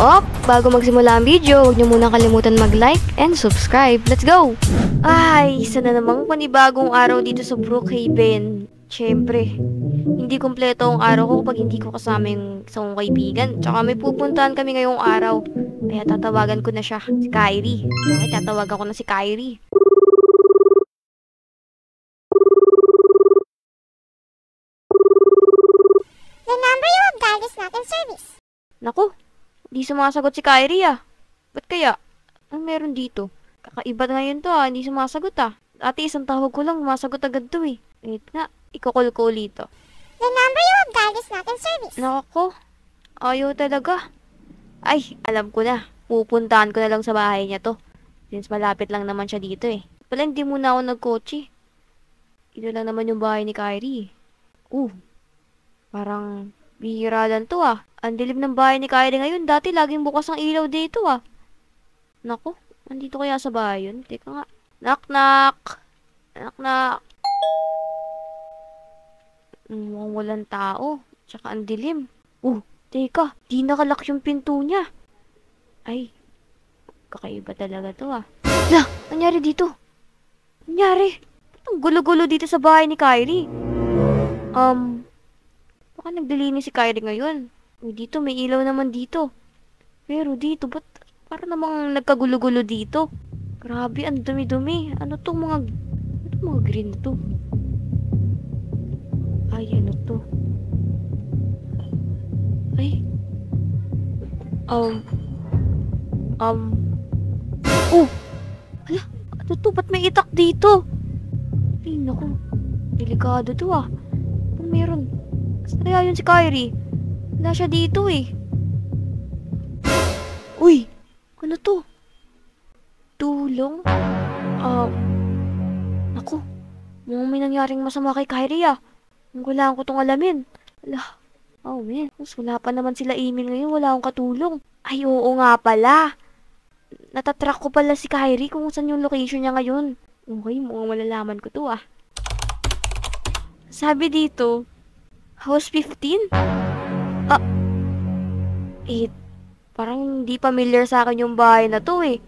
Bago magsimula ang video, huwag niyo muna kalimutan mag-like and subscribe. Let's go! Ay, isa na namang panibagong araw dito sa Brookhaven. Siyempre, hindi kumpleto ang araw ko kapag hindi ko kasama yung isang kaibigan. Tsaka may pupuntahan kami ngayong araw. Kaya tatawagan ko na siya, si Kyrie. Okay, tatawagan ko na si Kyrie. The number you have dialed is not in service. Naku, di sumasagot si Kyrie ah. Ba't kaya? Ang meron dito? Kakaiba ngayon to ah, hindi sumasagot ah. Dati isang tawag ko lang, sumasagot agad to eh. Wait nga, ikakol ko ulit to. The number you have dialed is not in service. Naku, ayaw talaga. Ay, alam ko na. Pupuntahan ko na lang sa bahay niya to. Since malapit lang naman siya dito eh. Pala hindi muna ako nagkotse. Ito lang naman yung bahay ni Kyrie. Parang bihira lang to ah. Ang dilim ng bahay ni Kyrie ngayon. Dati laging bukas ang ilaw dito ah. Naku, andito kaya sa bahay yun? Teka nga. Knock knock. Knock knock. Mukhang walang tao. Tsaka ang dilim. Teka. Di nakalock yung pinto niya. Ay. Kakaiba talaga to ah. Lah! Nangyari dito? Nangyari? Ba't ang gulo-gulo dito sa bahay ni Kyrie? Baka nagdilinis si Kyrie ngayon. Dito, may ilaw naman dito. Pero dito, ba't parang namang nagkagulo-gulo dito? Grabe, ang dumi-dumi. Ano tong mga green to? Ay, ano to? Ay. Hala, ano to? Ba't may itak dito? Ay, naku. Delikado to ah. Kung meron. Saan kaya yun si Kyrie? Wala siya dito eh. Uy! Ano to? Tulong? Naku. Mukhang may nangyaring masama kay Kyrie ah. Kailangan ko tong alamin. Ala. Oh man. Mas wala pa naman sila email ngayon. Wala akong katulong. Ay, oo nga pala. Natatrack ko pala si Kyrie kung saan yung location niya ngayon. Okay, mukhang malalaman ko to ah. Sabi dito, House 15? Parang hindi familiar sa akin yung bahay na to eh.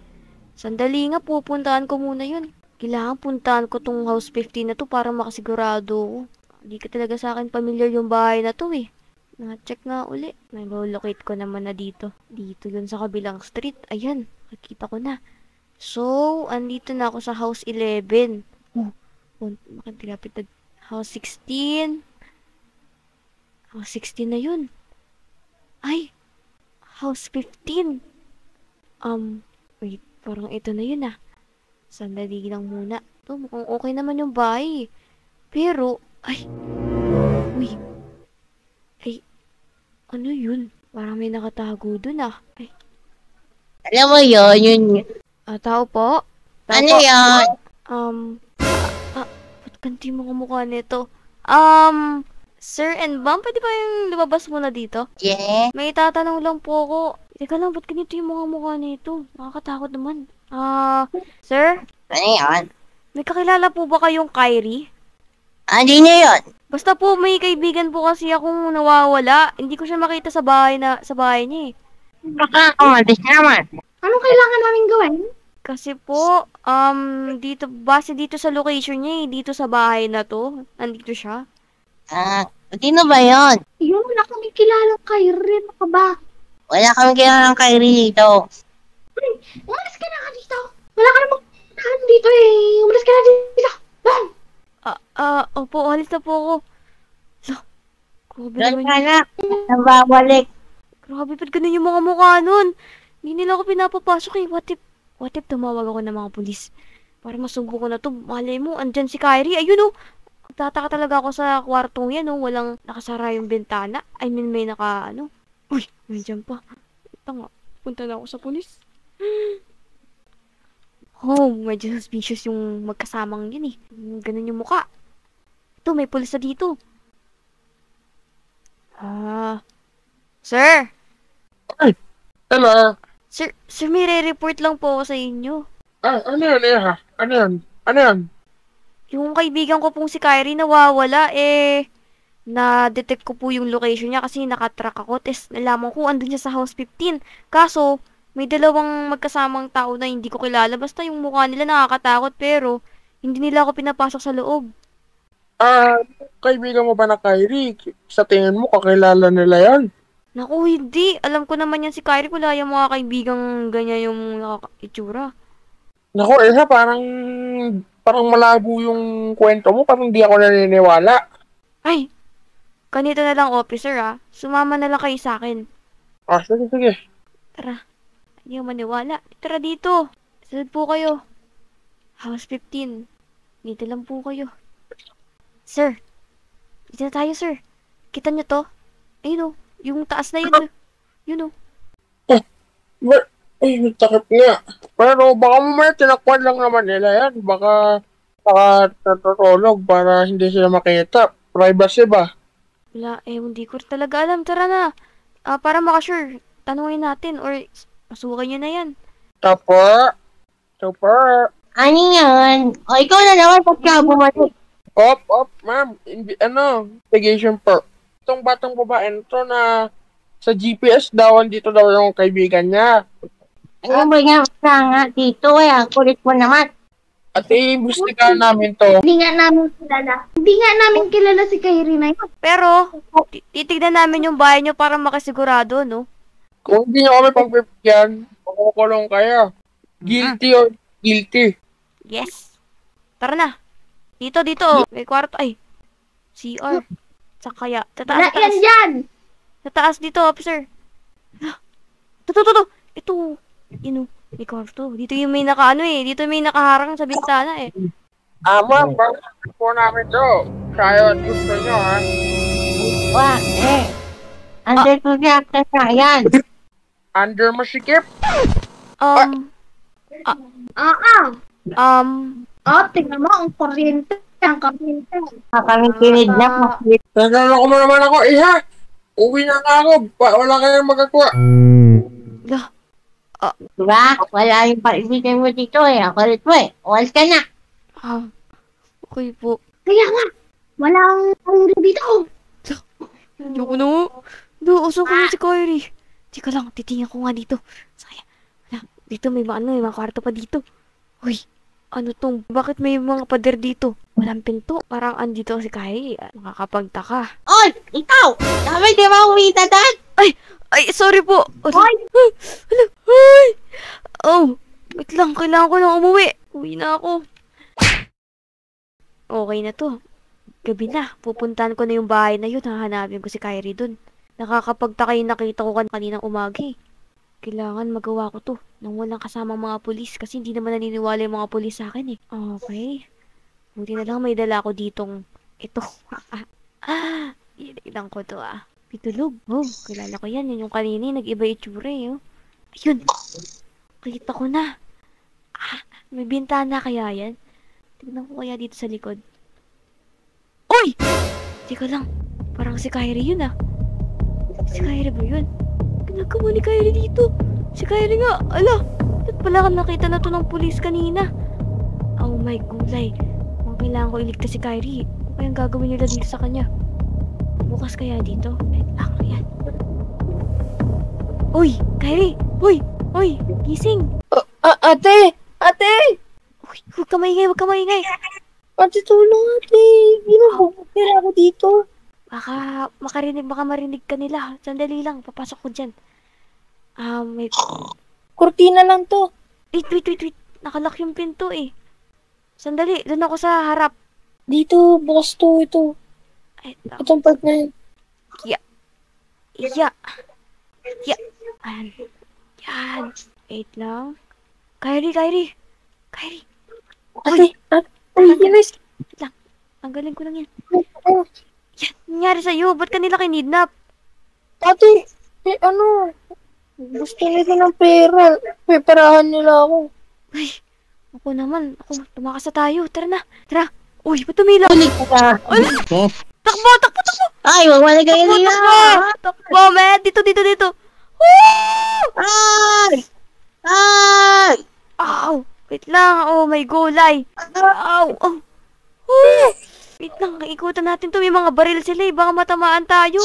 Sandali nga, pupuntahan ko muna yun. Kailangan puntahan ko tong House 15 na to para makasigurado ko. Hindi ka talaga sa akin familiar yung bahay na to eh. Na-check nga uli. Nalolocate ko naman na dito. Dito yun sa kabilang street. Ayan, nakikita ko na. So, andito na ako sa House 11. Makapilapit na House 16. House 16 na yun. Ay, House 15. Wait, parang ito na yun ah. Sandali lang muna. Ito, mukhang okay naman yung bahay. Pero, uy. Ay, ano yun? Parang may nakatago dun ah. Ay. Alam mo yun. Tao po? Ano yun? Ba't ganti mo mukha nito? Sir and ma'am, pwede ba yung lumabas muna dito? Yeah. May tatanong lang po ako. Teka lang, ba't ganito yung mga mukha nito? Nakakatakot naman. Sir? Ano yun? May kakilala po ba kayong Kyrie? Hindi niya yun. Basta po, may kaibigan po kasi akong nawawala. Hindi ko siya makita sa bahay niya eh. Baka umalis naman. Anong kailangan namin gawin? Kasi po, base dito sa location niya eh, dito sa bahay na to, nandito siya. Sino ba yun? Yun, wala kami kilalang Kyrie. Ano ka ba? Wala kami kilalang Kyrie dito. Umalis ka na ka dito. Wala ka namang dito eh. Umalis ka na dito. Bang! Opo, halis na po ako. Grabe Doon naman ka na. Nababalik. Grabe, ba't ganun yung mga mukha nun? Hindi nila ako pinapapasok eh. What if tumawag ako ng mga pulis? Para masumbo ko na to. Malay mo, andyan si Kyrie. Ayun oh. Tataka talaga ako sa kwartong yan oh. Walang nakasara yung bintana. I mean, may Uy, nandiyan pa. Ito nga. Punta na ako sa pulis. Medyo suspicious yung magkasamang yun eh. Ganun yung mukha. Ito, may pulis na dito. Sir? Hello? Sir, may re-report lang po ako sa inyo. Ano yun, Iha? Ano yun? Yung kaibigan ko pong si Kyrie nawawala, na-detect ko po yung location niya kasi nakatrack ako. Tapos nalaman ko andun siya sa house 15. Kaso, may dalawang magkasamang tao na hindi ko kilala. Basta yung mukha nila nakakatakot pero hindi nila ako pinapasok sa loob. Kaibigan mo ba na Kyrie? Sa tingin mo, kakilala nila yan? Naku, hindi. Alam ko naman yan si Kyrie. Wala yung mga kaibigang ganyan yung itsura. Naku, Iha, parang malabo yung kwento mo. Parang di ako naniniwala. Ay, ganito na lang officer Sumama na lang kayo sa akin. Sige, sige. Tara. Hindi ako maniwala. Tara dito. Sunod po kayo. House 15. Dito lang po kayo. Sir. Dito na tayo, sir. Kita nyo to? Ayun yung taas na yun. Yun Takip nga. Pero baka may tinakpan lang naman nila yan. Baka natutulog para hindi sila makita. Privacy ba? Wala, hindi ko talaga alam. Tara na. Para makasure, tanungin natin or pasukan nyo na yan. Super. Ano yan? O, ikaw na naman pagka bumalik. Ma'am. Investigation po. Itong batang babae to na sa GPS daw, dito daw yung kaibigan niya. Ano ba nga nga dito ang kulit mo naman. At iimbestigahan namin to. Hindi nga namin kilala si Kyrie na yun. Pero, titignan namin yung bahay nyo para makasigurado, no? Kung hindi nyo kami pagbibigyan, makukulong kayo. Guilty or guilty. Yes. Tara na. Dito. May kwarto. Ay. CR. Sa kaya. Sa Wala taas. yan dyan! Sa taas dito, officer. Ito. Ito. May kwarto. Dito yung may dito may nakaharang sa bintana Ma'am, bakit po namin to? Kaya gusto nyo, ha? Under ko siya sa yan. Under masikip? Tingnan mo, ang kuryente. Kami kinidnap mo. Naglalako mo naman ako, Iha! Uwi na ako. Wala kayong magagawa. Diba? Wala yung paibigan mo dito Ang kulit mo Uwalis ka na. Okay po. Kaya nga, walang Kyrie dito. Ayoko na. Usok ko na si Kyrie. Teka lang, titingnan ko nga dito. Sayang. Dito may mga kwarto pa dito. Uy, bakit may mga pader dito? Walang pinto. Parang andito si Kyrie. Nakakapagtaka. Oy! Ikaw! Sabi di ba umita doon? Ay, sorry po. Hoy! Ay! Wait lang. Kailangan ko lang umuwi. Uwi na ako. Okay na to. Gabi na. Pupuntahan ko na yung bahay na yun. Hahanapin ko si Kyrie dun. Nakakapagtaka yung nakita ko kaninang umaga Kailangan magawa ko to nang walang kasamang mga pulis kasi hindi naman naniniwala yung mga pulis sa akin Okay. Buti na lang may dala ko ditong ito. Inilang ko to Pitulog. Kilala ko yan. Yung kanini, nag-iba itsura Ayun. Kita ko na. May bintana kaya yan? Tignan ko kaya dito sa likod. Uy! Teka lang. Parang si Kyrie yun Si Kyrie ba yun? Ginagawa ni Kyrie dito. Si Kyrie nga. Ala! Ba't pala nakita na to ng pulis kanina? Oh my gulay. Kailangan ko iligtas si Kyrie. Ano kayang gagawin nila dito sa kanya? Bukas kaya dito? Yan. Uy! Kyrie! Uy! Gising! Ate! Uy! Huwag ka maingay! Ate, tulong ate! Ginabukira ako dito. Baka marinig ka nila. Sandali lang, papasok ko dyan. May... Kurtina lang to. Wait. Nakalock yung pinto Sandali, doon ako sa harap. Dito, bukas to, ito. Itong part na yun. Yan. Wait lang. Kyrie. Ate, Ines. Lang. Tanggalin ko lang yan. Yan, nangyari sa'yo. Ba't ka nila kinidnap? Ate, gusto nila ng pera. May perahan nila ako. Uy, ako naman. Tumakas na tayo. Tara na. Uy, ba't tumilaw? Ulit ka. Takbo! Ay, wala kayo nila. Takbo, man! Dito! Woo! Ay! Ow! Wait lang. Oh, may gulay. Ow! Wait lang, ikutan natin to. May mga baril sila eh. Baka matamaan tayo.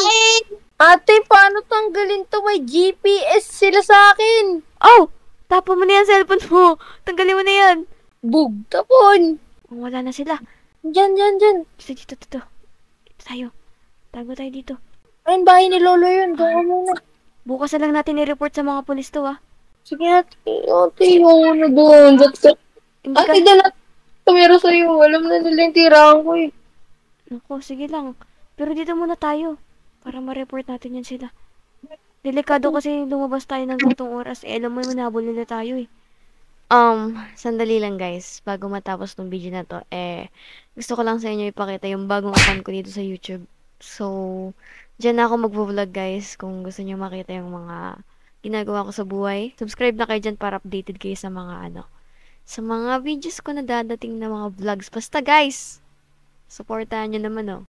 Ate, paano tanggalin to? May GPS sila sa akin. Oh! Tapo mo na yan cellphone mo. Tanggalin mo na yan. Bug, tapon. Oh, wala na sila. Dyan. Dito. Dito tayo. Tago tayo dito. Ayun, bahay ni Lolo yun. Doon ka muna. Bukas na lang natin i-report sa mga pulis to, ah. Sige, ate. Ate, yung ano doon. Hindi ka... Ate, dala kamera sa'yo. Alam na nila yung tirahan ko eh. Naku, sige lang. Pero dito muna tayo. Para ma-report natin yan sila. Delikado kasi lumabas tayo ng gantong oras. Eh, alam mo naman, habol nila tayo eh. Sandali lang guys. Bago matapos tong video na to, gusto ko lang sa inyo ipakita yung bagong account ko dito sa YouTube. So, dyan na ako magvo-vlog guys. Kung gusto niyo makita yung mga ginagawa ko sa buhay. Subscribe na kayo dyan para updated kayo sa mga sa mga videos ko na dadating na mga vlogs. Basta guys, supportahan nyo naman oh.